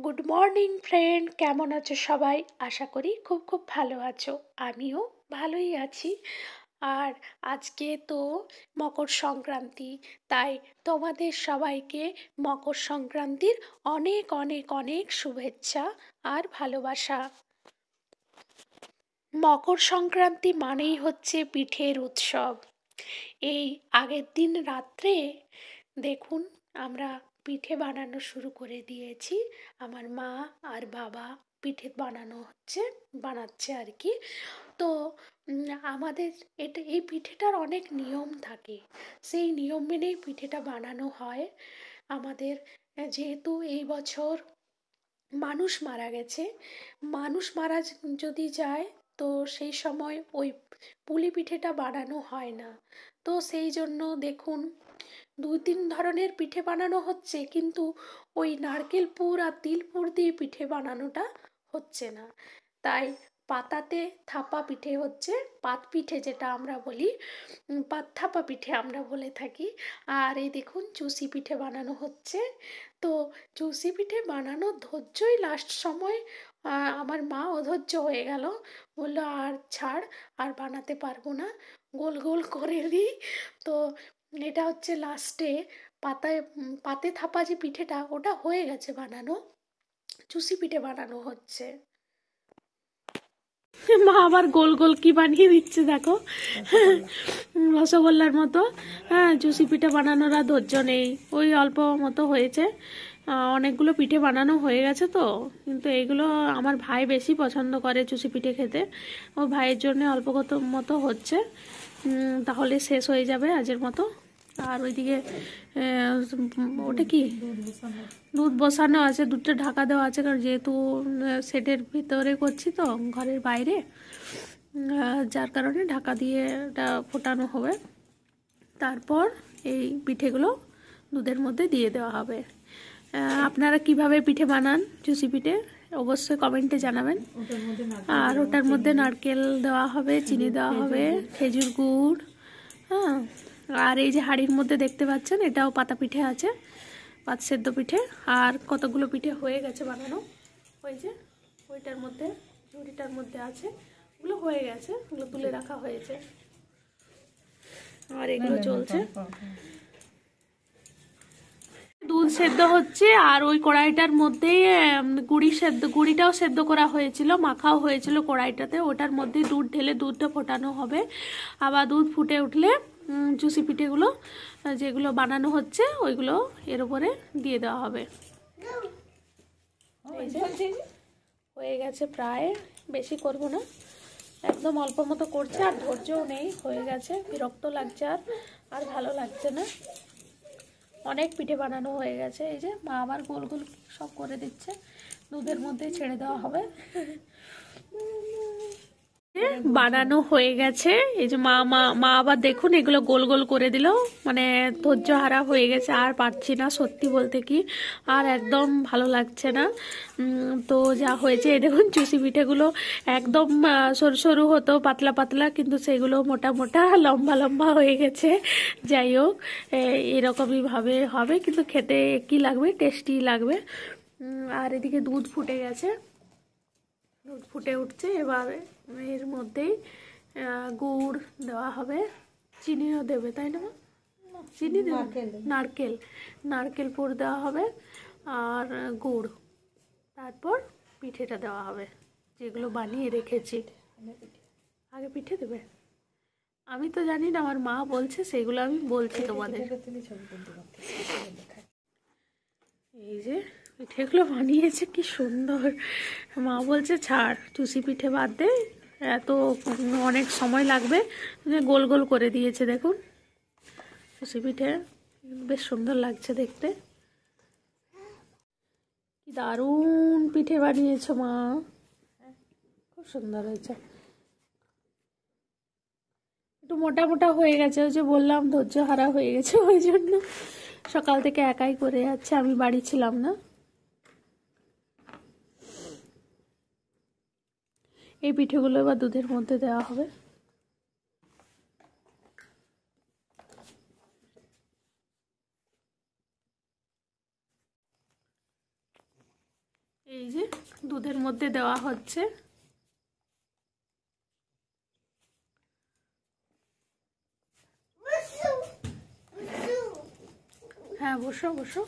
Good morning friend, কেমন আছো সবাই? আশা করি খুব খুব ভালো আছো। আমিও ভালোই আছি। আর আজকে তো মকর সংক্রান্তি, তাই তোমাদের সবাইকে মকর সংক্রান্তির অনেক অনেক অনেক শুভেচ্ছা আর ভালোবাসা। মকর সংক্রান্তি মানেই হচ্ছে পিঠের উৎসব। এই আগের দিন রাত্রে দেখুন আমরা পিঠে বানানো শুরু করে দিয়েছি। আমার মা আর বাবা পিঠে বানাচ্ছে আর কি। তো আমাদের এই পিঠেটার অনেক নিয়ম থাকে, সেই নিয়ম মেনেই পিঠেটা বানানো হয়। আমাদের যেহেতু এই বছর মানুষ মারা গেছে, মানুষ মারা যদি যায় তো সেই সময় ওই পুলি পিঠেটা বানানো হয় না। তো সেই জন্য দেখুন দুই তিন ধরনের পিঠে বানানো হচ্ছে, কিন্তু ওই নারকেল পুর আর তিল পুর দিয়ে পিঠে বানানোটা হচ্ছে না। তাই পাতাতে থাপা পিঠে হচ্ছে, পাত পিঠে যেটা আমরা বলি, পাত থাপা পিঠে আমরা বলে থাকি। আর এই দেখুন চুষি পিঠে বানানো হচ্ছে। তো চুষি পিঠে বানানোর ধৈর্যই লাস্ট সময় আমার মা অধৈর্য হয়ে গেল, বললো আর ছাড়, আর বানাতে পারবো না, গোল গোল করে দিই। তো এটা হচ্ছে লাস্টে পাতে থাপা যে পিঠেটা ওটা হয়ে গেছে বানানো, চুষি পিঠে বানানো হচ্ছে। মা আবার গোল গোল কি বানিয়ে দিচ্ছে দেখো, রসগোল্লার মতো। হ্যাঁ, চুষি পিঠে বানানোর আর ধৈর্য নেই, ওই অল্প মতো হয়েছে। অনেকগুলো পিঠে বানানো হয়ে গেছে তো, কিন্তু এইগুলো আমার ভাই বেশি পছন্দ করে চুষি পিঠে খেতে। ও ভাইয়ের জন্য অল্প কত মতো হচ্ছে, তাহলে শেষ হয়ে যাবে আজের মতো। আর ওইদিকে ওটা কি দুধ বসানো আছে, দুধটা ঢাকা দেওয়া আছে, কারণ যেহেতু শেডের ভিতরে করছি তো ঘরের বাইরে, যার কারণে ঢাকা দিয়ে এটা ফোটানো হবে। তারপর এই পিঠেগুলো দুধের মধ্যে দিয়ে দেওয়া হবে। আপনারা কিভাবে পিঠে বানান চুষি পিঠে অবশ্যই কমেন্টে জানাবেন। আর ওটার মধ্যে নারকেল দেওয়া হবে, চিনি দেওয়া হবে, খেজুর গুড়। হ্যাঁ, আর এই যে হাঁড়ির মধ্যে দেখতে পাচ্ছেন এটাও পাতা পিঠে আছে, পাত সেদ্ধ পিঠে। আর কতগুলো পিঠে হয়ে গেছে বানানো, ওই যে ওইটার মধ্যে ঝুড়িটার মধ্যে আছে, ওগুলো হয়ে গেছে, ওগুলো তুলে রাখা হয়েছে। আর এগুলো চলছে, দুধ সেদ্ধ হচ্ছে। আর ওই কড়াইটার মধ্যেই গুড়িটাও সেদ্ধ করা হয়েছিল, মাখাও হয়েছিল কড়াইটাতে, ওটার মধ্যে দুধ ঢেলে দুধটা ফোটানো হবে। আবার দুধ ফুটে উঠলে চুষি পিঠেগুলো যেগুলো বানানো হচ্ছে ওইগুলো এর উপরে দিয়ে দেওয়া হবে। হয়ে গেছে প্রায়, বেশি করব না, একদম অল্প মতো করছে, আর ধৈর্যও নেই, হয়ে গেছে, বিরক্ত লাগছে, আর ভালো লাগছে না। অনেক পিঠে বানানো হয়ে গেছে। এই যে মা আবার গোল গোল সব করে দিচ্ছে, দুধের মধ্যে ছেড়ে দেওয়া হবে। বানানো হয়ে গেছে। এই যে মা আবার দেখুন এগুলো গোল গোল করে দিল, মানে ধৈর্য হারা হয়ে গেছে, আর পারছি না সত্যি বলতে কি, আর একদম ভালো লাগছে না। তো যা হয়েছে এই দেখুন চুষি পিঠেগুলো একদম সরু সরু হতো, পাতলা পাতলা, কিন্তু সেগুলো মোটা মোটা লম্বা লম্বা হয়ে গেছে। যাই হোক, এরকমই ভাবে হবে, কিন্তু খেতে কি লাগবে, টেস্টি লাগবে। আর এদিকে দুধ ফুটে গেছে, দুধ ফুটে উঠছে। এবার এর মধ্যেই গুড় দেওয়া হবে, চিনিও দেবে তাই না? চিনি দেবে, নারকেল পুর দেওয়া হবে আর গুড়। তারপর পিঠেটা দেওয়া হবে যেগুলো বানিয়ে রেখেছি। আগে পিঠে দেবে, আমি তো জানি না, আমার মা বলছে, সেগুলো আমি বলছি তোমাদের। এই যে পিঠেগুলো বানিয়েছে কি সুন্দর, মা বলছে ছাড়, চুষি পিঠে বাদ দে, এত অনেক সময় লাগবে। গোল গোল করে দিয়েছে দেখুন, চুষি পিঠে বেশ সুন্দর লাগছে দেখতে। কি দারুণ পিঠে বানিয়েছো মা, খুব সুন্দর হয়েছে। একটু মোটা মোটা হয়ে গেছে, ওই যে বললাম ধৈর্য হারা হয়ে গেছে, ওই জন্য সকাল থেকে একাই করে যাচ্ছে, আমি বাড়ি ছিলাম না। এই পিঠেগুলো এবার দুধের মধ্যে দেওয়া হবে। এই যে দুধের মধ্যে দেওয়া হচ্ছে। হ্যাঁ বসো বসো।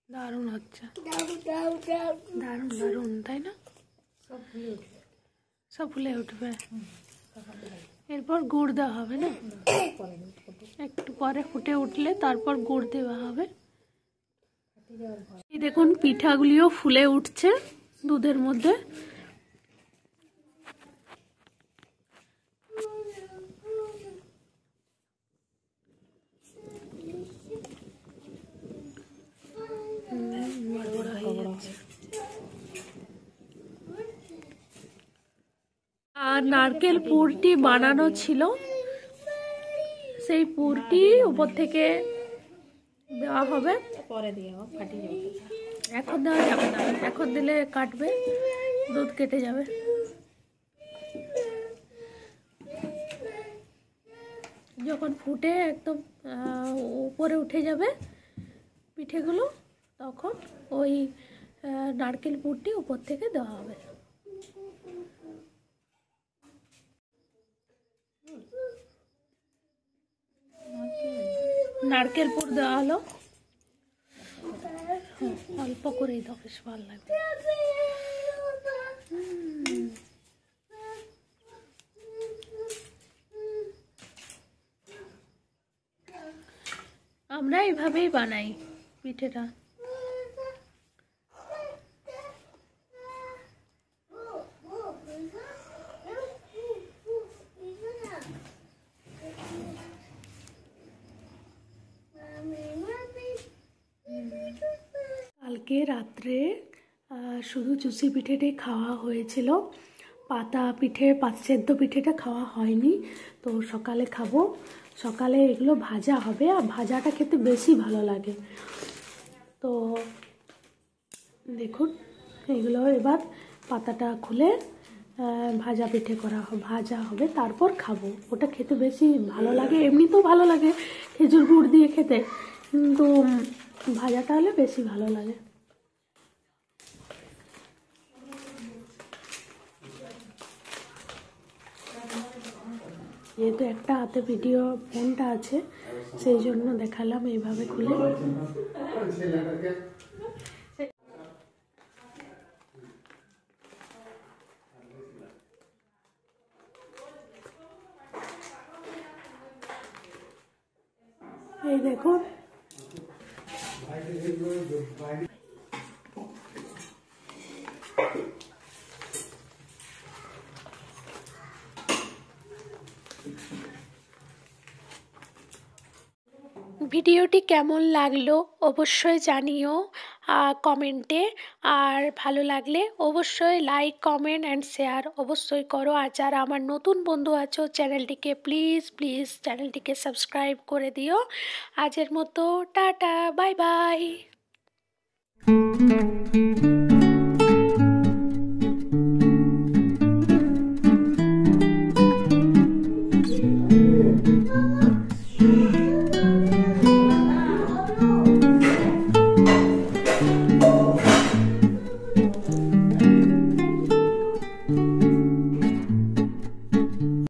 দারুণ হচ্ছে, দারুণ দারুণ, তাই না? সব ফুলে উঠবে। এরপর গুড় দেওয়া হবে না? একটু পরে ফুটে উঠলে তারপর গুড় দেওয়া হবে। এই দেখুন পিঠাগুলিও ফুলে উঠছে দুধের মধ্যে। আর নারকেল পুরটি বানানো ছিল, সেই পুরটি উপর থেকে দেওয়া হবে। পরে দেওয়া ফাটি যাবে, এখন দেওয়া যাবে না, এখন দিলে কাটবে, দুধ কেটে যাবে। যখন ফুটে একদম উপরে উঠে যাবে পিঠেগুলো, তখন ওই নারকেল পুরটি উপর থেকে দেওয়া হবে। নারকেল পুর দেওয়া হলো, অল্প করেই দাও, বেশ ভালো লাগবে। আমরা এইভাবেই বানাই পিঠেটা। কালকে রাত্রে শুধু চুষি পিঠেটাই খাওয়া হয়েছিল, পাতা পিঠে, সেদ্ধ পিঠেটা খাওয়া হয়নি। তো সকালে খাবো, সকালে এগুলো ভাজা হবে, আর ভাজাটা খেতে বেশি ভালো লাগে। তো দেখুন এগুলো এবার পাতাটা খুলে ভাজা পিঠে ভাজা হবে, তারপর খাবো। ওটা খেতে বেশি ভালো লাগে, এমনিতেও ভালো লাগে খেজুর গুড় দিয়ে খেতে, কিন্তু ভাজাটা হলে বেশি ভালো লাগে। যেহেতু একটা হাতে ভিডিও ফোনটা আছে, সেই জন্য দেখালাম এইভাবে খুলে। এই দেখুন ভিডিওটি কেমন লাগলো অবশ্যই জানিও কমেন্টে। আর ভালো লাগলে অবশ্যই লাইক, কমেন্ট অ্যান্ড শেয়ার অবশ্যই করো। আর যারা আমার নতুন বন্ধু আছো চ্যানেলটিকে প্লিজ প্লিজ চ্যানেলটিকে সাবস্ক্রাইব করে দিও। আজের মতো টাটা, বাই বাই।